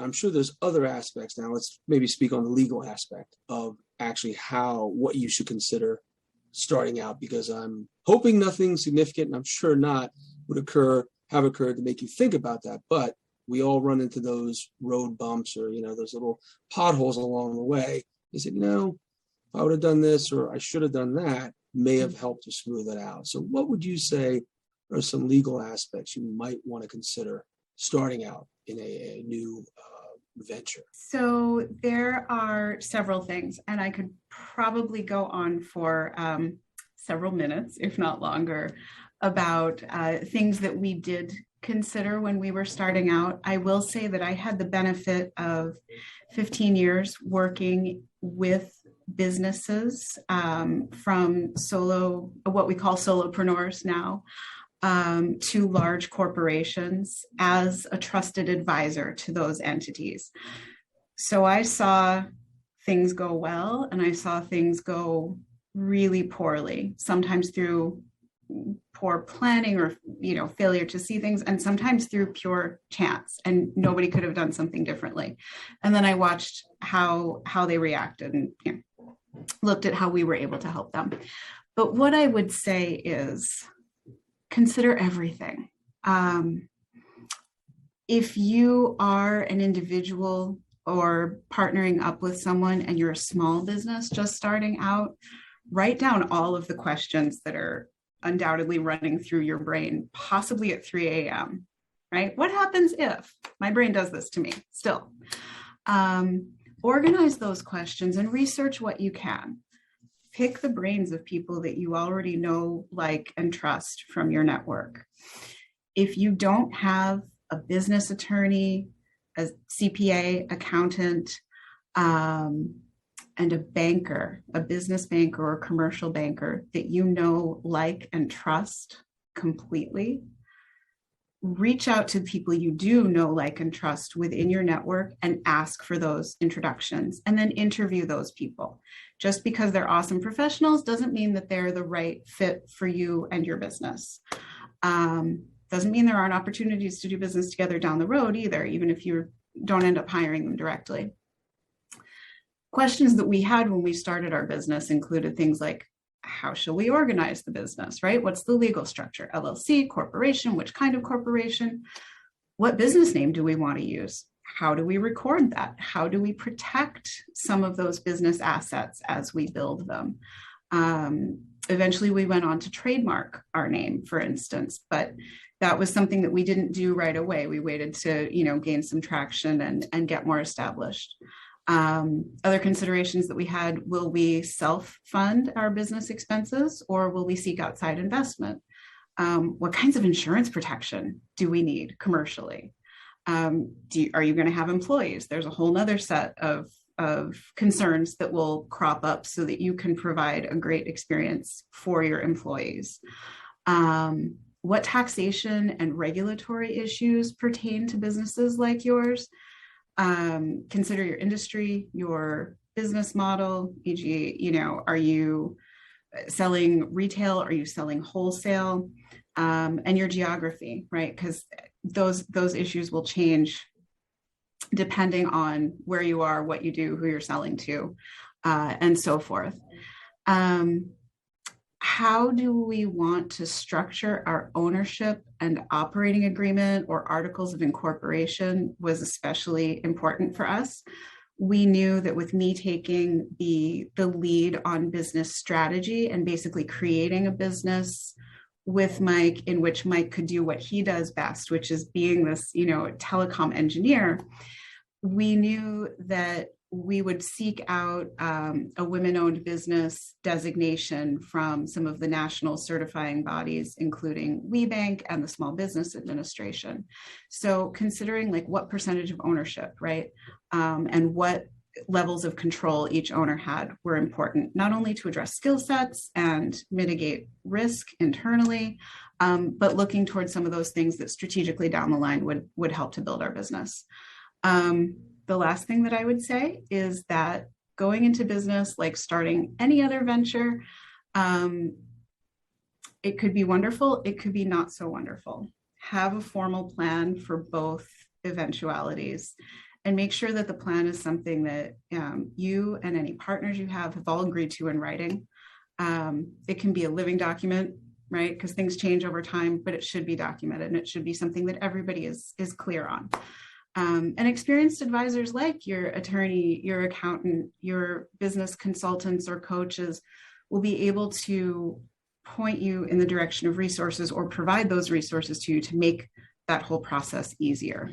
I'm sure there's other aspects. Now let's maybe speak on the legal aspect of actually what you should consider starting out, because I'm hoping nothing significant, and I'm sure not, would have occurred to make you think about that. But we all run into those road bumps or, those little potholes along the way. You said, if I would have done this or I should have done that, may have helped to smooth it out. So what would you say are some legal aspects you might want to consider starting out in a new venture? So there are several things, and I could probably go on for several minutes, if not longer, about things that we did consider when we were starting out. I will say that I had the benefit of 15 years working with businesses from what we call solopreneurs now, to large corporations as a trusted advisor to those entities. So I saw things go well and I saw things go really poorly, sometimes through poor planning or failure to see things, and sometimes through pure chance, and nobody could have done something differently. And then I watched how they reacted and looked at how we were able to help them. But what I would say is consider everything. If you are an individual or partnering up with someone and you're a small business just starting out, write down all of the questions that are undoubtedly running through your brain, possibly at 3 a.m., right? What happens if my brain does this to me still? Organize those questions and research what you can. Pick the brains of people that you already know, like, and trust from your network. If you don't have a business attorney, a CPA, accountant, and a banker, a business banker or commercial banker that you know, like, and trust completely, reach out to people you do know, like, and trust within your network and ask for those introductions, and then interview those people. Just because they're awesome professionals doesn't mean that they're the right fit for you and your business. Doesn't mean there aren't opportunities to do business together down the road either, even if you don't end up hiring them directly. Questions that we had when we started our business included things like, how shall we organize the business, right? What's the legal structure? LLC, corporation, which kind of corporation? What business name do we want to use? How do we record that? How do we protect some of those business assets as we build them? Eventually, we went on to trademark our name, for instance, but that was something that we didn't do right away. We waited to, gain some traction and get more established. Other considerations that we had: will we self-fund our business expenses, or will we seek outside investment? What kinds of insurance protection do we need commercially? Are you going to have employees? There's a whole nother set of concerns that will crop up so that you can provide a great experience for your employees. What taxation and regulatory issues pertain to businesses like yours? Consider your industry, your business model, e.g., are you selling retail? Are you selling wholesale? And your geography, right? Because those issues will change depending on where you are, what you do, who you're selling to, and so forth. How do we want to structure our ownership and operating agreement or articles of incorporation was especially important for us. We knew that with me taking the lead on business strategy and basically creating a business with Mike, in which Mike could do what he does best, which is being this, telecom engineer, we knew that we would seek out a women-owned business designation from some of the national certifying bodies, including WeBank and the Small Business Administration. So considering what percentage of ownership, right, and what levels of control each owner had were important, not only to address skill sets and mitigate risk internally, but looking towards some of those things that strategically down the line would help to build our business. The last thing that I would say is that going into business, like starting any other venture, it could be wonderful, it could be not so wonderful. Have a formal plan for both eventualities. and make sure that the plan is something that you and any partners you have all agreed to in writing. It can be a living document, right? Because things change over time, but it should be documented, and it should be something that everybody is clear on. And experienced advisors like your attorney, your accountant, your business consultants or coaches will be able to point you in the direction of resources or provide those resources to you to make that whole process easier.